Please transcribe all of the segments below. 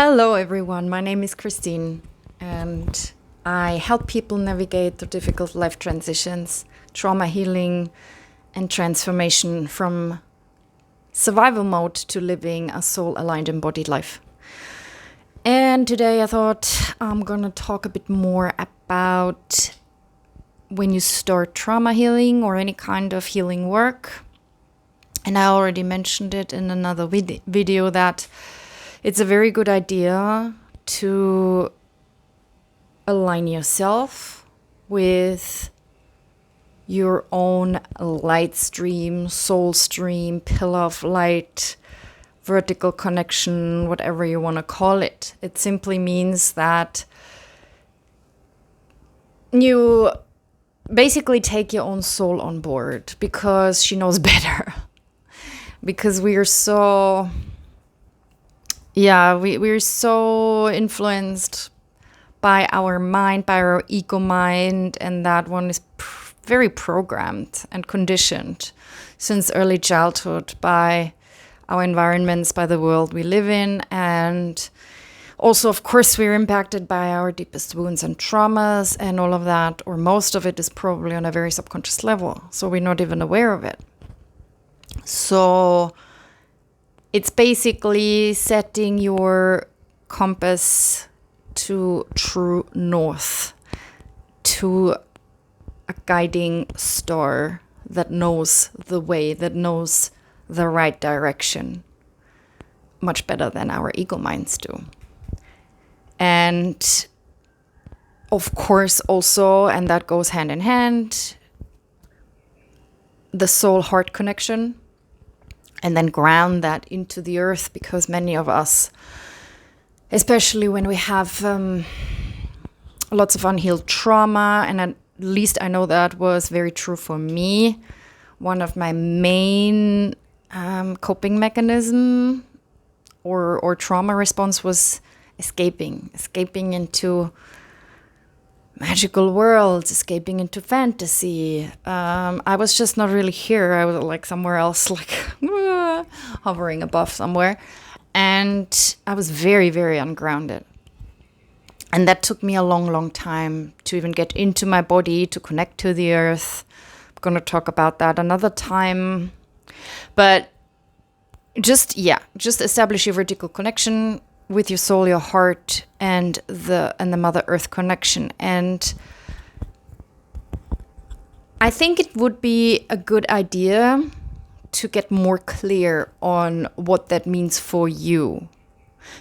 Hello, everyone. My name is Christine, and I help people navigate through difficult life transitions, trauma healing, and transformation from survival mode to living a soul-aligned, embodied life. And today I thought I'm going to talk a bit more about when you start trauma healing or any kind of healing work. And I already mentioned it in another video that it's a very good idea to align yourself with your own light stream, soul stream, pillar of light, vertical connection, whatever you want to call it. It simply means that you basically take your own soul on board because she knows better. Because we are so... we're so influenced by our mind, by our ego mind, and that one is very programmed and conditioned since early childhood by our environments, by the world we live in, and also, of course, we're impacted by our deepest wounds and traumas, and all of that, or most of it is probably on a very subconscious level, so we're not even aware of it. So it's basically setting your compass to true north, to a guiding star that knows the way, that knows the right direction, much better than our ego minds do. And of course also, and that goes hand in hand, the soul-heart connection, and then ground that into the earth, because many of us, especially when we have lots of unhealed trauma, and at least I know that was very true for me, one of my main coping mechanism or trauma response was escaping into magical worlds, escaping into fantasy. I was just not really here. I was like somewhere else, like hovering above somewhere. And I was very, very ungrounded. And that took me a long, long time to even get into my body, to connect to the earth. I'm going to talk about that another time. But just establish your vertical connection with your soul, your heart, and the Mother Earth connection. And I think it would be a good idea to get more clear on what that means for you,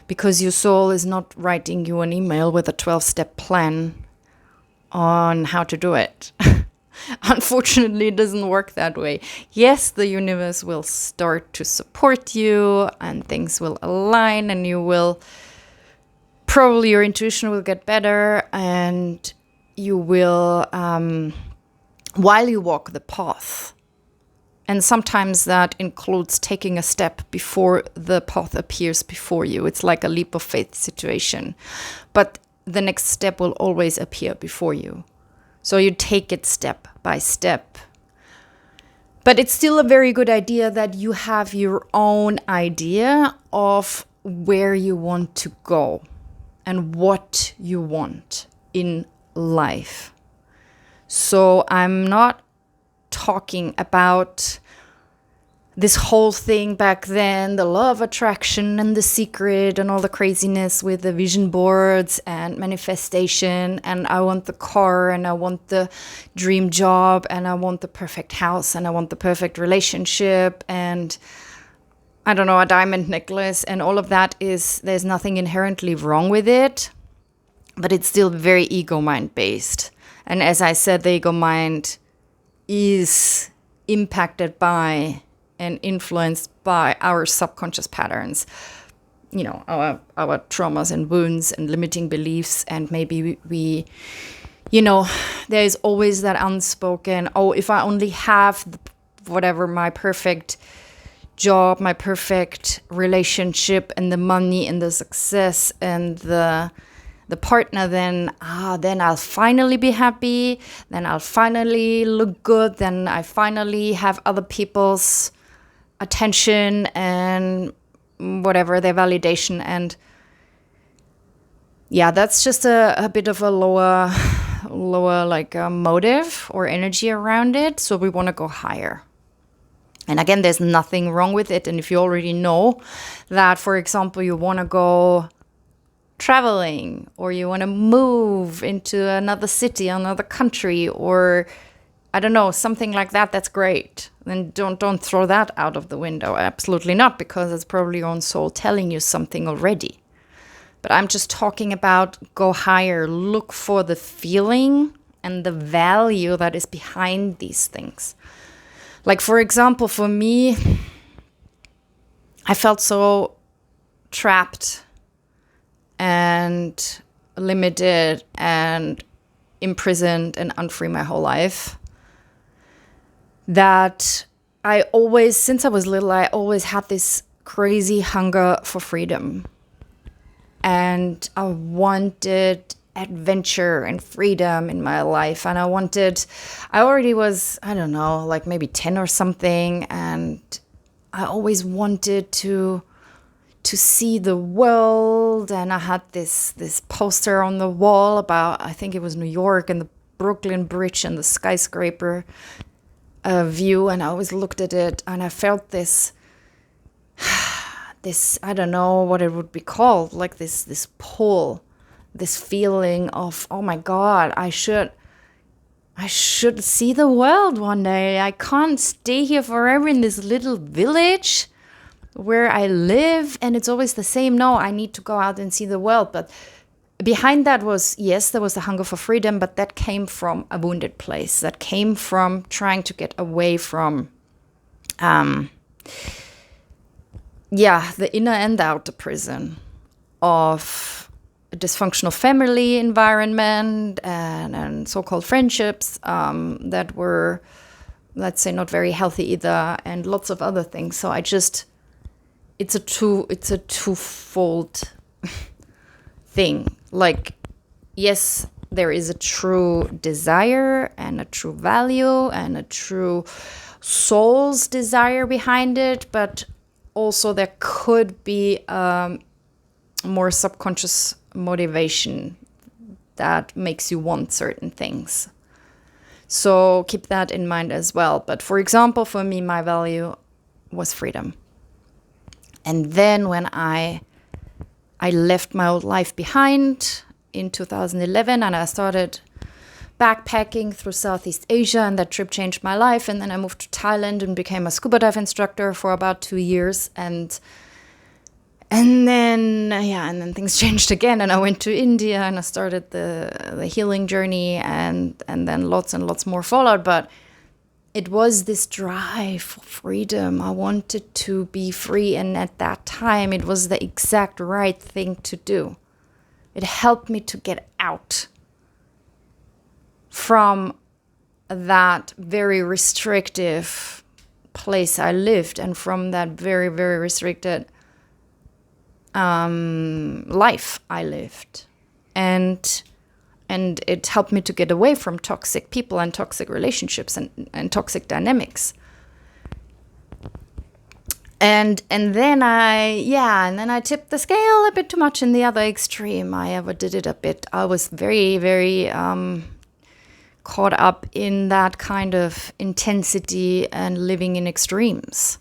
because your soul is not writing you an email with a 12-step plan on how to do it. Unfortunately, it doesn't work that way. Yes, the universe will start to support you and things will align, and you will probably, your intuition will get better, and you will, while you walk the path. And sometimes that includes taking a step before the path appears before you. It's like a leap of faith situation. But the next step will always appear before you. So you take it step by step. But it's still a very good idea that you have your own idea of where you want to go and what you want in life. So I'm not talking about this whole thing back then, the law of attraction and the secret and all the craziness with the vision boards and manifestation, and I want the car and I want the dream job and I want the perfect house and I want the perfect relationship and I don't know, a diamond necklace, and all of that there's nothing inherently wrong with it, but it's still very ego mind based. And as I said, the ego mind is impacted by and influenced by our subconscious patterns, our traumas and wounds and limiting beliefs. And maybe we there is always that unspoken, if I only have my perfect job, my perfect relationship and the money and the success and the partner, then I'll finally be happy, then I'll finally look good, then I finally have other people's attention and whatever, their validation. And yeah, that's just a bit of a lower like motive or energy around it. So we want to go higher. And again, there's nothing wrong with it. And if you already know that, for example, you want to go traveling, or you want to move into another city, another country, or I don't know, something like that, that's great. Then don't throw that out of the window. Absolutely not, because it's probably your own soul telling you something already. But I'm just talking about go higher, look for the feeling and the value that is behind these things. Like, for example, for me, I felt so trapped and limited and imprisoned and unfree my whole life that I always, since I was little, I always had this crazy hunger for freedom. And I wanted adventure and freedom in my life. And I already was, I don't know, like maybe 10 or something. And I always wanted to see the world. And I had this poster on the wall about, I think it was New York and the Brooklyn Bridge and the skyscraper view. And I always looked at it and I felt this, I don't know what it would be called, like this pull, this feeling of, oh my God, I should see the world one day. I can't stay here forever in this little village where I live and it's always the same. No, I need to go out and see the world. But behind that was, yes, there was the hunger for freedom, but that came from a wounded place. That came from trying to get away from the inner and outer prison of a dysfunctional family environment and so-called friendships that were, let's say, not very healthy either, and lots of other things. So it's a twofold thing. Like, yes, there is a true desire and a true value and a true soul's desire behind it, but also there could be more subconscious motivation that makes you want certain things. So keep that in mind as well. But for example, for me, my value was freedom. And then when I left my old life behind in 2011 and I started backpacking through Southeast Asia, and that trip changed my life. And then I moved to Thailand and became a scuba dive instructor for about 2 years. And then things changed again, and I went to India and I started the healing journey, and then lots and lots more followed. But it was this drive for freedom. I wanted to be free, and at that time it was the exact right thing to do. It helped me to get out from that very restrictive place I lived, and from that very, very restricted life I lived. And it helped me to get away from toxic people and toxic relationships and toxic dynamics. And then I tipped the scale a bit too much in the other extreme. I overdid it a bit. I was very, very caught up in that kind of intensity and living in extremes.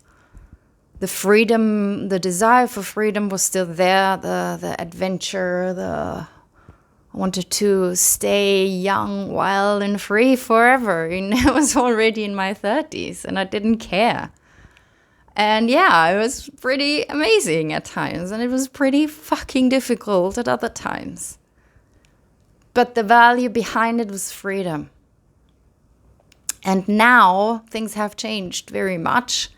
The freedom, the desire for freedom was still there, the adventure, I wanted to stay young, wild, and free forever. And I was already in my 30s, and I didn't care. And yeah, it was pretty amazing at times, and it was pretty fucking difficult at other times. But the value behind it was freedom. And now things have changed very much,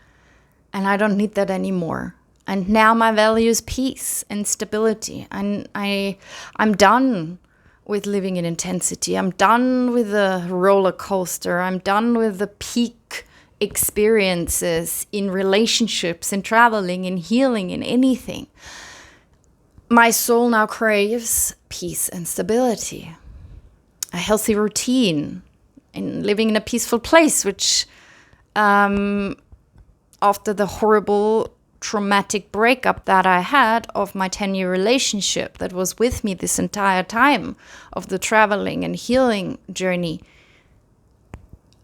and I don't need that anymore. And now my value is peace and stability. And I'm done with living in intensity. I'm done with the roller coaster. I'm done with the peak experiences in relationships, in traveling, in healing, in anything. My soul now craves peace and stability, a healthy routine, and living in a peaceful place, which after the horrible traumatic breakup that I had of my 10-year relationship that was with me this entire time of the traveling and healing journey.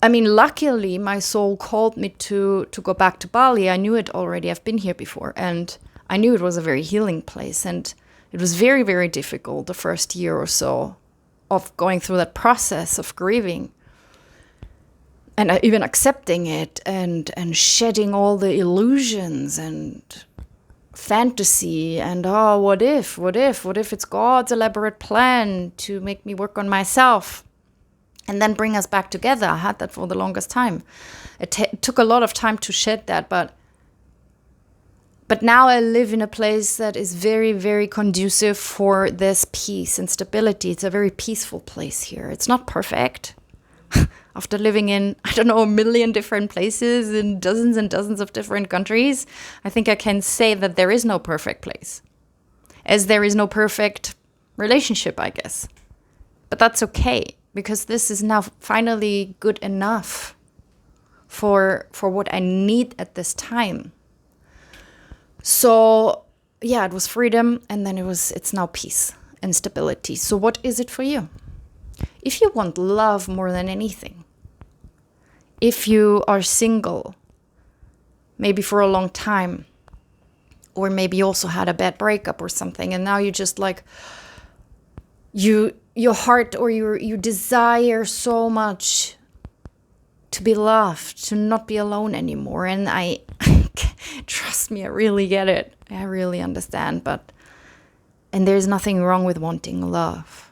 I mean, luckily, my soul called me to go back to Bali. I knew it already. I've been here before. And I knew it was a very healing place. And it was very, very difficult the first year or so of going through that process of grieving. And even accepting it and shedding all the illusions and fantasy and, oh, what if it's God's elaborate plan to make me work on myself and then bring us back together. I had that for the longest time. It took a lot of time to shed that, but now I live in a place that is very, very conducive for this peace and stability. It's a very peaceful place here. It's not perfect. After living in, I don't know, a million different places in dozens and dozens of different countries, I think I can say that there is no perfect place. As there is no perfect relationship, I guess. But that's okay, because this is now finally good enough for what I need at this time. So, yeah, it was freedom, and then it's now peace and stability. So what is it for you? If you want love more than anything, if you are single, maybe for a long time, or maybe you also had a bad breakup or something, and now you just like, your heart or you desire so much to be loved, to not be alone anymore. And I, trust me, I really get it. I really understand. And there's nothing wrong with wanting love.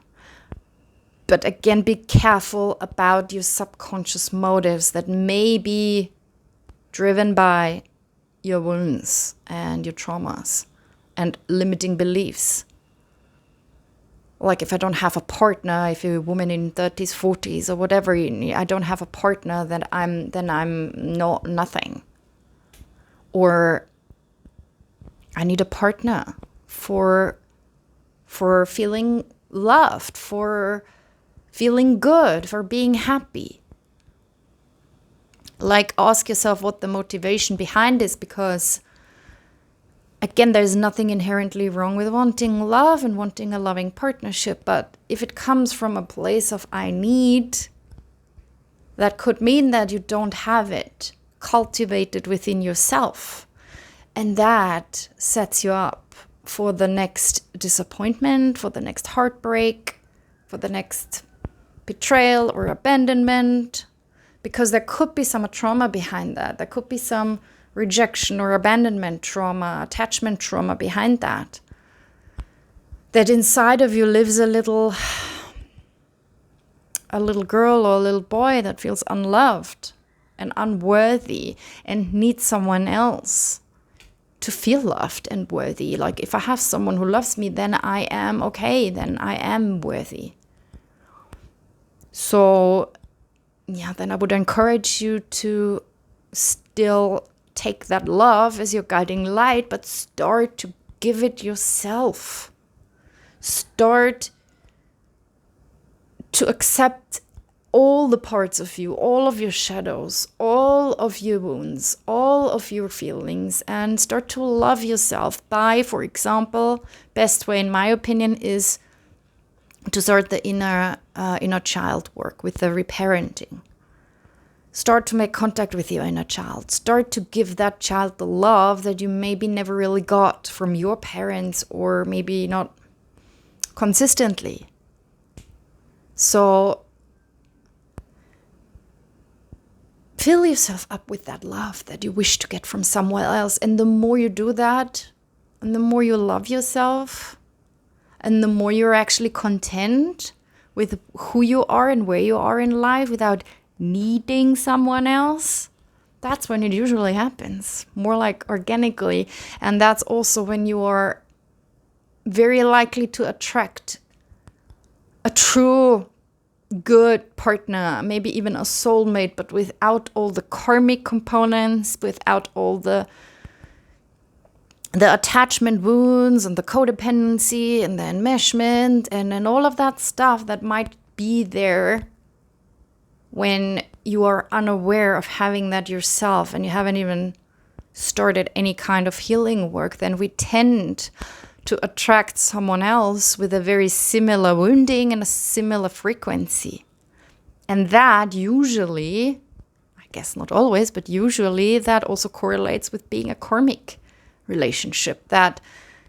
But again, be careful about your subconscious motives that may be driven by your wounds and your traumas and limiting beliefs. Like if I don't have a partner, if you're a woman in 30s, 40s or whatever, I don't have a partner, then I'm nothing. Or I need a partner for feeling loved, for feeling good, for being happy. Like, ask yourself what the motivation behind is, because again, there's nothing inherently wrong with wanting love and wanting a loving partnership, but if it comes from a place of I need, that could mean that you don't have it cultivated within yourself. And that sets you up for the next disappointment, for the next heartbreak, for the next betrayal or abandonment, because there could be some trauma behind that. There could be some rejection or abandonment trauma, attachment trauma behind that. That inside of you lives a little girl or a little boy that feels unloved and unworthy and needs someone else to feel loved and worthy. Like, if I have someone who loves me, then I am okay, then I am worthy. So, yeah, then I would encourage you to still take that love as your guiding light, but start to give it yourself. Start to accept all the parts of you, all of your shadows, all of your wounds, all of your feelings, and start to love yourself by, for example, best way in my opinion is to start the inner child work with the reparenting. Start to make contact with your inner child. Start to give that child the love that you maybe never really got from your parents, or maybe not consistently. So fill yourself up with that love that you wish to get from somewhere else. And the more you do that, and the more you love yourself, and the more you're actually content with who you are and where you are in life without needing someone else, that's when it usually happens, more like organically. And that's also when you are very likely to attract a true good partner, maybe even a soulmate, but without all the karmic components, without all the attachment wounds and the codependency and the enmeshment and all of that stuff that might be there when you are unaware of having that yourself and you haven't even started any kind of healing work, then we tend to attract someone else with a very similar wounding and a similar frequency. And that usually, I guess not always, but usually that also correlates with being a karmic relationship that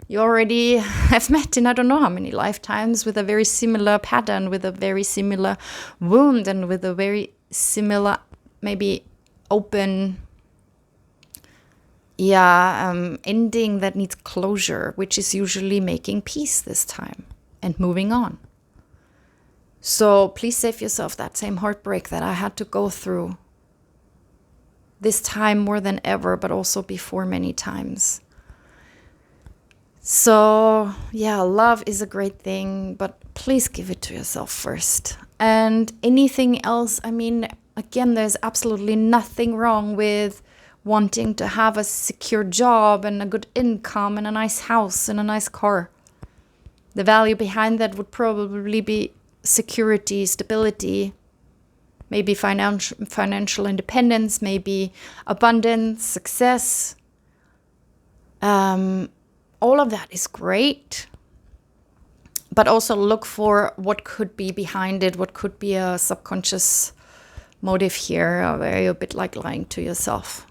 you already have met in I don't know how many lifetimes, with a very similar pattern, with a very similar wound, and with a very similar, maybe open, ending that needs closure, which is usually making peace this time and moving on. So please save yourself that same heartbreak that I had to go through this time more than ever, but also before many times. So yeah, love is a great thing, but please give it to yourself first. And anything else, I mean, again, there's absolutely nothing wrong with wanting to have a secure job and a good income and a nice house and a nice car. The value behind that would probably be security, stability, maybe financial independence, maybe abundance, success. All of that is great, but also look for what could be behind it, what could be a subconscious motive here, where you're a bit like lying to yourself.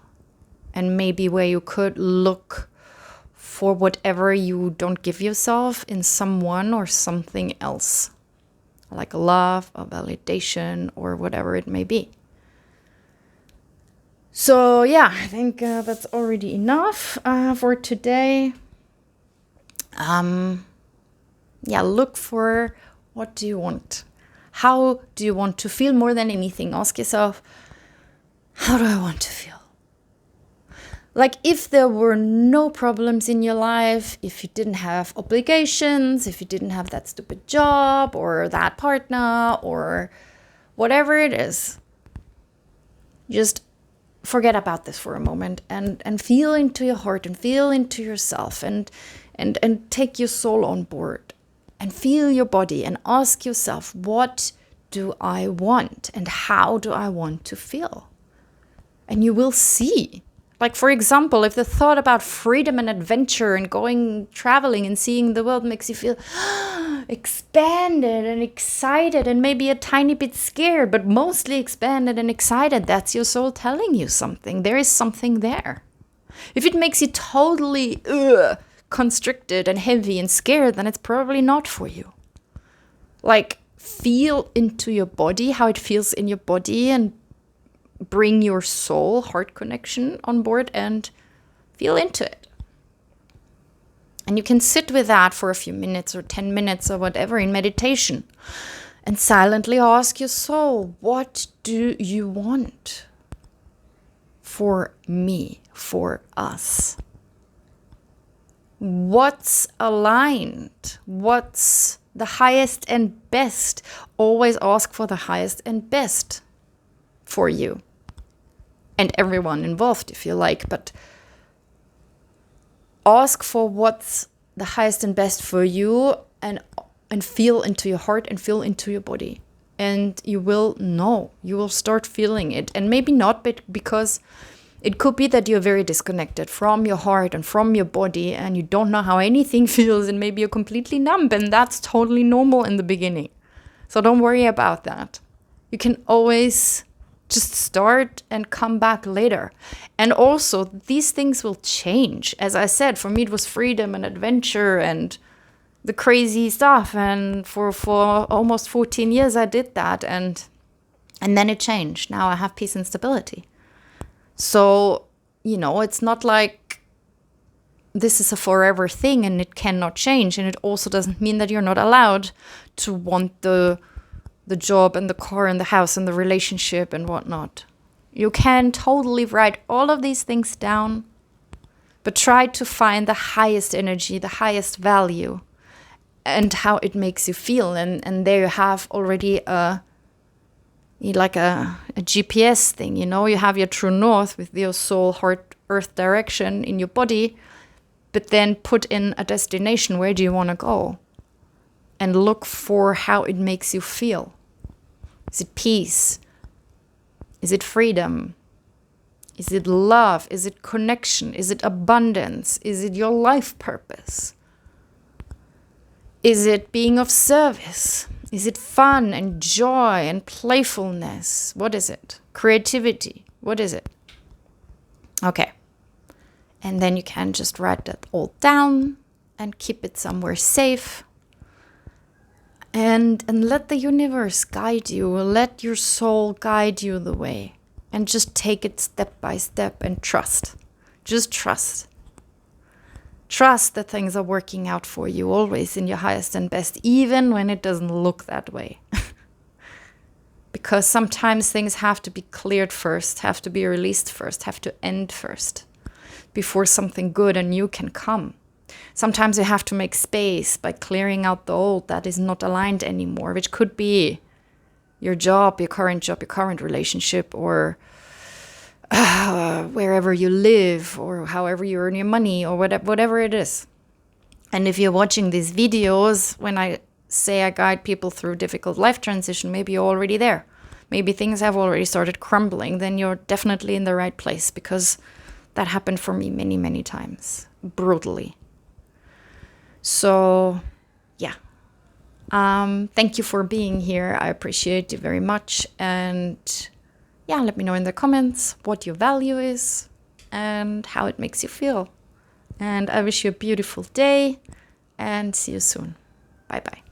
And maybe where you could look for whatever you don't give yourself in someone or something else, like love or validation or whatever it may be. So yeah, I think that's already enough for today. Look for, what do you want? How do you want to feel? More than anything, ask yourself, how do I want to feel? Like, if there were no problems in your life, if you didn't have obligations, if you didn't have that stupid job or that partner or whatever it is, just forget about this for a moment and feel into your heart and feel into yourself and take your soul on board and feel your body and ask yourself, what do I want and how do I want to feel? And you will see. Like, for example, if the thought about freedom and adventure and going traveling and seeing the world makes you feel expanded and excited and maybe a tiny bit scared, but mostly expanded and excited, that's your soul telling you something. There is something there. If it makes you totally constricted and heavy and scared, then it's probably not for you. Like, feel into your body, how it feels in your body, and bring your soul heart connection on board and feel into it. And you can sit with that for a few minutes or 10 minutes or whatever in meditation and silently ask your soul, what do you want for me, for us? What's aligned? What's the highest and best? Always ask for the highest and best for you and everyone involved, if you like, but ask for what's the highest and best for you, and feel into your heart and feel into your body, and you will know, you will start feeling it. And maybe not, but because it could be that you're very disconnected from your heart and from your body and you don't know how anything feels, and maybe you're completely numb, and that's totally normal in the beginning. So don't worry about that. You can always just start and come back later. And also, these things will change. As I said, for me, it was freedom and adventure and the crazy stuff. And for almost 14 years, I did that. And then it changed. Now I have peace and stability. So, it's not like this is a forever thing and it cannot change. And it also doesn't mean that you're not allowed to want the job and the car and the house and the relationship and whatnot. You can totally write all of these things down, but try to find the highest energy, the highest value, and how it makes you feel. And there you have already a GPS thing, you have your true north with your soul, heart, earth direction in your body, but then put in a destination. Where do you want to go? And look for how it makes you feel. Is it peace? Is it freedom? Is it love? Is it connection? Is it abundance? Is it your life purpose? Is it being of service? Is it fun and joy and playfulness? What is it? Creativity? What is it? Okay. And then you can just write that all down and keep it somewhere safe. And let the universe guide you. Let your soul guide you the way. And just take it step by step and trust. Just trust. Trust that things are working out for you always in your highest and best, even when it doesn't look that way. Because sometimes things have to be cleared first, have to be released first, have to end first, before something good and new can come. Sometimes you have to make space by clearing out the old that is not aligned anymore, which could be your job, your current relationship, or wherever you live, or however you earn your money, or whatever it is. And if you're watching these videos, when I say I guide people through difficult life transition, maybe you're already there. Maybe things have already started crumbling. Then you're definitely in the right place, because that happened for me many, many times, brutally. So, yeah. Thank you for being here. I appreciate you very much. And yeah, let me know in the comments what your value is and how it makes you feel. And I wish you a beautiful day and see you soon. Bye-bye.